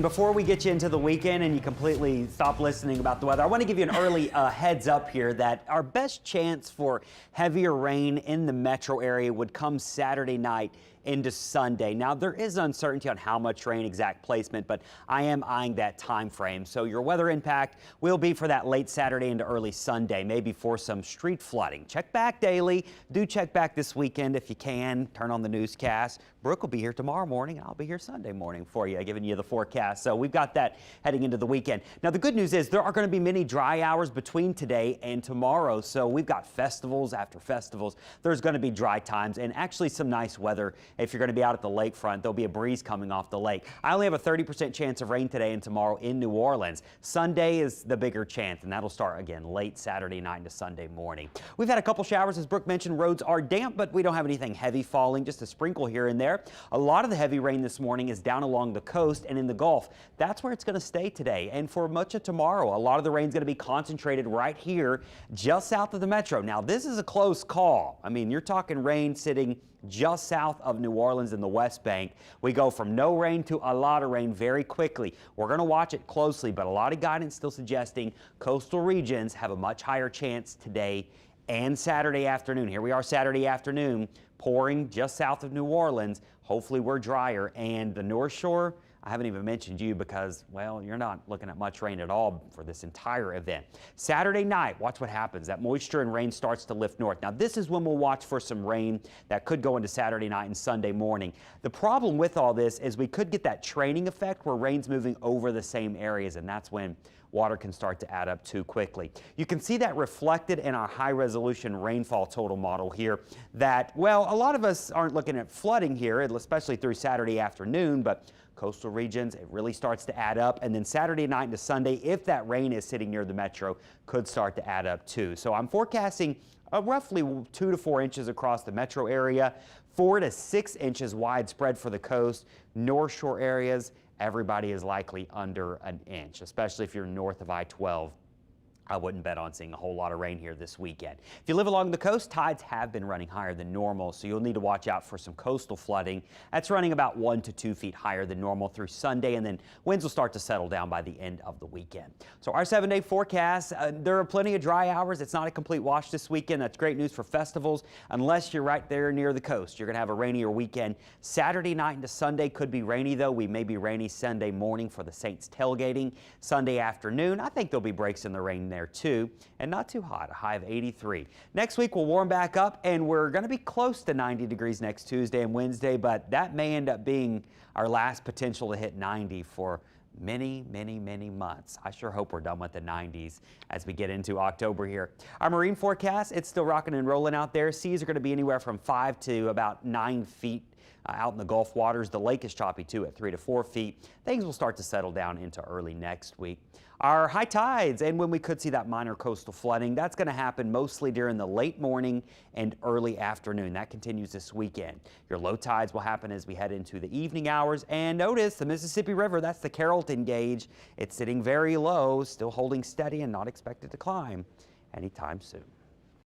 Before we get you into the weekend and you completely stop listening about the weather, I want to give you an early heads up here that our best chance for heavier rain in the metro area would come Saturday night into Sunday. Now, there is uncertainty on how much rain, exact placement, but I am eyeing that time frame. So your weather impact will be for that late Saturday into early Sunday, maybe for some street flooding. Check back daily. Do check back this weekend if you can. Turn on the newscast. Brooke will be here tomorrow morning, and I'll be here Sunday morning for you, giving you the forecast. So we've got that heading into the weekend. Now, the good news is there are going to be many dry hours between today and tomorrow. So we've got festivals after festivals. There's going to be dry times and actually some nice weather. If you're going to be out at the lakefront, there'll be a breeze coming off the lake. I only have a 30% chance of rain today and tomorrow in New Orleans. Sunday is the bigger chance, and that'll start again late Saturday night into Sunday morning. We've had a couple showers, as Brooke mentioned. Roads are damp, but we don't have anything heavy falling, just a sprinkle here and there. A lot of the heavy rain this morning is down along the coast and in the Gulf. That's where it's going to stay today. And for much of tomorrow, a lot of the rain is going to be concentrated right here just south of the metro. Now, this is a close call. I mean, you're talking rain sitting just south of New Orleans in the West Bank. We go from no rain to a lot of rain very quickly. We're going to watch it closely, but a lot of guidance still suggesting coastal regions have a much higher chance today and Saturday afternoon. Here we are Saturday afternoon, pouring just south of New Orleans. Hopefully we're drier, and the North Shore, I haven't even mentioned you because, well, you're not looking at much rain at all for this entire event. Saturday night, watch what happens. That moisture and rain starts to lift north. Now, this is when we'll watch for some rain that could go into Saturday night and Sunday morning. The problem with all this is we could get that training effect where rain's moving over the same areas, and that's when water can start to add up too quickly. You can see that reflected in our high-resolution rainfall total model here that, well, a lot of us aren't looking at flooding here, especially through Saturday afternoon, but coastal regions, it really starts to add up. And then Saturday night into Sunday, if that rain is sitting near the metro, could start to add up too. So I'm forecasting roughly 2 to 4 inches across the metro area, 4 to 6 inches widespread for the coast. North Shore areas, everybody is likely under an inch, especially if you're north of I-12. I wouldn't bet on seeing a whole lot of rain here this weekend. If you live along the coast, tides have been running higher than normal, so you'll need to watch out for some coastal flooding. That's running about 1 to 2 feet higher than normal through Sunday, and then winds will start to settle down by the end of the weekend. So our 7-day forecast, there are plenty of dry hours. It's not a complete wash this weekend. That's great news for festivals, unless you're right there near the coast. You're going to have a rainier weekend. Saturday night into Sunday could be rainy, though. We may be rainy Sunday morning for the Saints tailgating. Sunday afternoon, I think there'll be breaks in the rain there too, and not too hot, a high of 83. Next week we'll warm back up, and we're going to be close to 90 degrees next Tuesday and Wednesday, but that may end up being our last potential to hit 90 for many, many, many months. I sure hope we're done with the 90s as we get into October here. Our marine forecast, it's still rocking and rolling out there. Seas are going to be anywhere from 5 to about 9 feet out in the Gulf waters. The lake is choppy too at 3 to 4 feet. Things will start to settle down into early next week. Our high tides, and when we could see that minor coastal flooding, that's going to happen mostly during the late morning and early afternoon. That continues this weekend. Your low tides will happen as we head into the evening hours. And notice the Mississippi River, that's the Carrollton gauge. It's sitting very low, still holding steady and not expected to climb anytime soon.